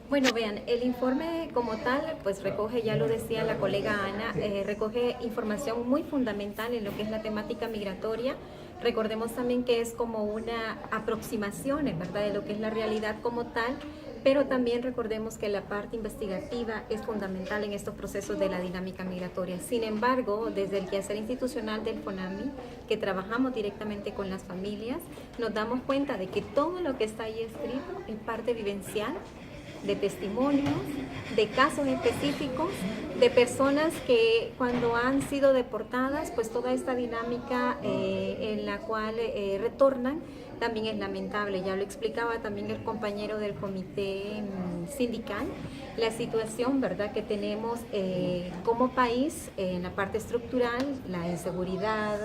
Bueno, vean, el informe como tal, pues recoge, ya lo decía la colega Ana, recoge información muy fundamental en lo que es la temática migratoria. Recordemos también que es como una aproximación, ¿verdad?, de lo que es la realidad como tal, pero también recordemos que la parte investigativa es fundamental en estos procesos de la dinámica migratoria. Sin embargo, desde el quehacer institucional del FONAMI, que trabajamos directamente con las familias, nos damos cuenta de que todo lo que está ahí escrito es parte vivencial, de testimonios, de casos específicos, de personas que cuando han sido deportadas, pues toda esta dinámica en la cual retornan también es lamentable. Ya lo explicaba también el compañero del comité sindical, la situación, ¿verdad?, que tenemos como país en la parte estructural, la inseguridad,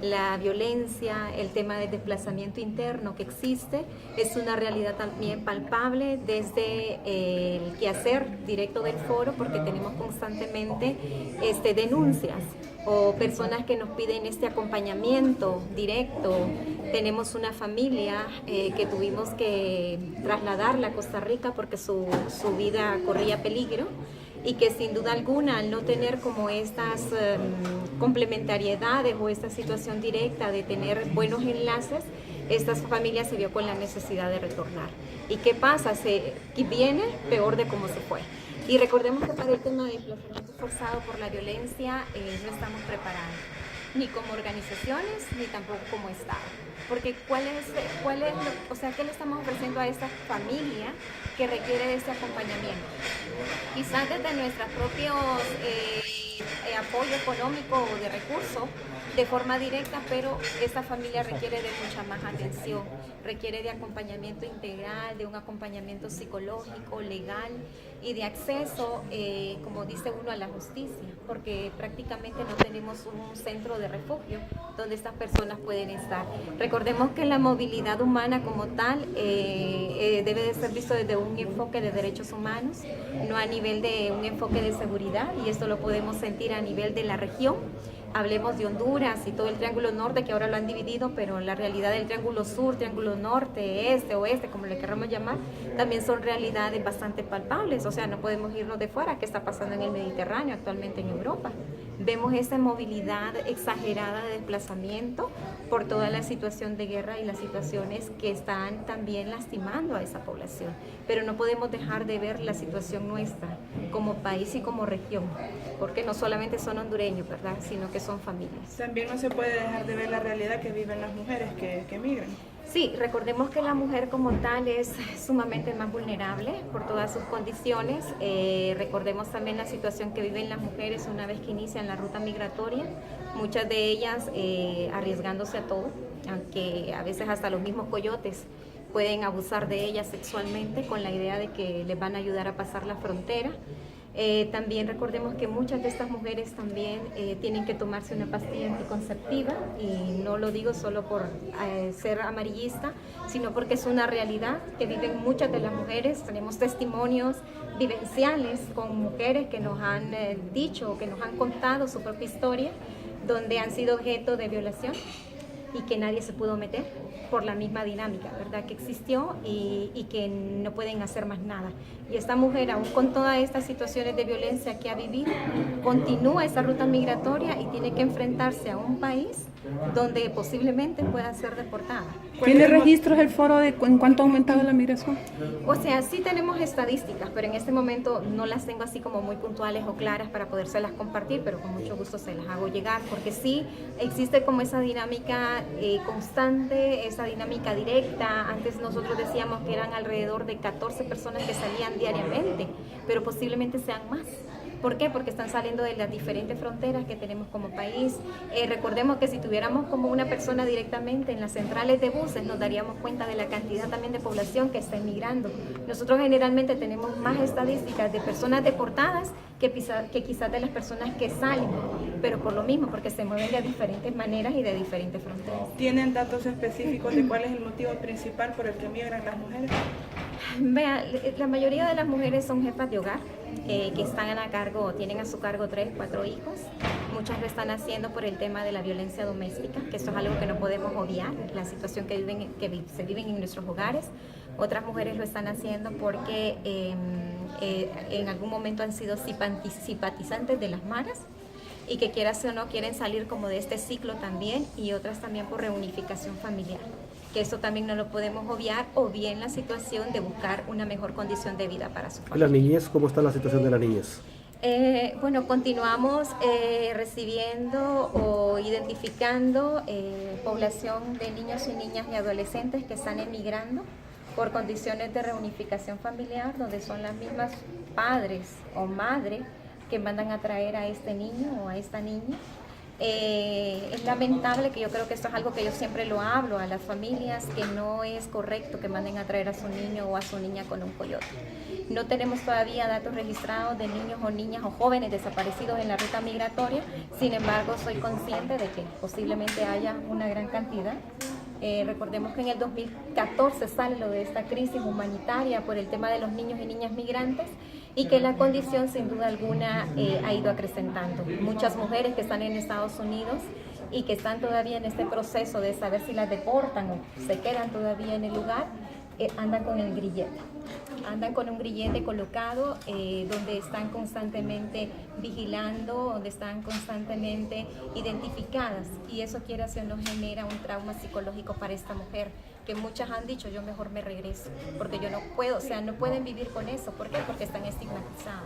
la violencia, el tema del desplazamiento interno que existe, es una realidad también palpable desde el quehacer directo del foro, porque tenemos constantemente denuncias o personas que nos piden este acompañamiento directo. Tenemos una familia que tuvimos que trasladarla a Costa Rica porque su vida corría peligro, y que sin duda alguna, al no tener como estas complementariedades o esta situación directa de tener buenos enlaces, esta familia se vio con la necesidad de retornar. ¿Y qué pasa? Viene peor de cómo se fue. Y recordemos que para el tema de desplazamiento forzado por la violencia no estamos preparados, ni como organizaciones, ni tampoco como Estado. Porque ¿qué le estamos ofreciendo a esta familia que requiere de este acompañamiento? Quizás desde nuestros propios apoyo económico o de recursos, de forma directa, pero esta familia requiere de mucha más atención, requiere de acompañamiento integral, de un acompañamiento psicológico, legal y de acceso, como dice uno, a la justicia, porque prácticamente no tenemos un centro de refugio donde estas personas pueden estar. Recordemos que la movilidad humana como tal debe de ser visto desde un enfoque de derechos humanos, no a nivel de un enfoque de seguridad, y esto lo podemos sentir a nivel de la región. Hablemos de Honduras y todo el Triángulo Norte, que ahora lo han dividido, pero la realidad del Triángulo Sur, Triángulo Norte, Este, Oeste, como le queramos llamar, también son realidades bastante palpables. O sea, no podemos irnos de fuera. ¿Qué está pasando en el Mediterráneo, actualmente en Europa? Vemos esta movilidad exagerada de desplazamiento por toda la situación de guerra y las situaciones que están también lastimando a esa población. Pero no podemos dejar de ver la situación nuestra como país y como región, porque no solamente son hondureños, ¿verdad?, sino que son familias. También no se puede dejar de ver la realidad que viven las mujeres que migran. Sí, recordemos que la mujer como tal es sumamente más vulnerable por todas sus condiciones. Recordemos también la situación que viven las mujeres una vez que inician la ruta migratoria, muchas de ellas arriesgándose a todo, aunque a veces hasta los mismos coyotes pueden abusar de ellas sexualmente con la idea de que les van a ayudar a pasar la frontera. También recordemos que muchas de estas mujeres también tienen que tomarse una pastilla anticonceptiva, y no lo digo solo por ser amarillista, sino porque es una realidad que viven muchas de las mujeres. Tenemos testimonios vivenciales con mujeres que nos han dicho, que nos han contado su propia historia, donde han sido objeto de violación y que nadie se pudo meter por la misma dinámica, ¿verdad?, que existió, y que no pueden hacer más nada. Y esta mujer, aún con todas estas situaciones de violencia que ha vivido, continúa esa ruta migratoria y tiene que enfrentarse a un país donde posiblemente pueda ser deportada. ¿Tiene registros el foro en cuánto ha aumentado la migración? O sea, sí tenemos estadísticas, pero en este momento no las tengo así como muy puntuales o claras para podérselas compartir, pero con mucho gusto se las hago llegar, porque sí existe como esa dinámica constante, esa dinámica directa. Antes nosotros decíamos que eran alrededor de 14 personas que salían diariamente, pero posiblemente sean más. ¿Por qué? Porque están saliendo de las diferentes fronteras que tenemos como país. Recordemos que si tuviéramos como una persona directamente en las centrales de buses, nos daríamos cuenta de la cantidad también de población que está emigrando. Nosotros generalmente tenemos más estadísticas de personas deportadas que quizás de las personas que salen, pero por lo mismo, porque se mueven de diferentes maneras y de diferentes fronteras. ¿Tienen datos específicos de cuál es el motivo principal por el que migran las mujeres? Vea, la mayoría de las mujeres son jefas de hogar, que están a cargo, tienen a su cargo 3, 4 hijos. muchas lo están haciendo por el tema de la violencia doméstica, que esto es algo que no podemos obviar, la situación que se viven en nuestros hogares. Otras mujeres lo están haciendo porque en algún momento han sido simpatizantes de las maras y que quieras o no quieren salir como de este ciclo también, y otras también por reunificación familiar, que eso también no lo podemos obviar, o bien la situación de buscar una mejor condición de vida para su familia. ¿La niñez? ¿Cómo está la situación de la niñez? Bueno, continuamos recibiendo o identificando población de niños y niñas y adolescentes que están emigrando por condiciones de reunificación familiar, donde son las mismas padres o madres que mandan a traer a este niño o a esta niña. Es lamentable, que yo creo que esto es algo que yo siempre lo hablo a las familias, que no es correcto que manden a traer a su niño o a su niña con un coyote. No tenemos todavía datos registrados de niños o niñas o jóvenes desaparecidos en la ruta migratoria, sin embargo soy consciente de que posiblemente haya una gran cantidad. Recordemos que en el 2014 sale lo de esta crisis humanitaria por el tema de los niños y niñas migrantes, y que la condición sin duda alguna ha ido acrecentando. Muchas mujeres que están en Estados Unidos y que están todavía en este proceso de saber si las deportan o se quedan todavía en el lugar, andan con el grillete. Andan con un grillete colocado donde están constantemente vigilando, donde están constantemente identificadas, y eso quiera o no genera un trauma psicológico para esta mujer, que muchas han dicho: yo mejor me regreso, porque yo no puedo, o sea, no pueden vivir con eso. ¿Por qué? Porque están estigmatizadas.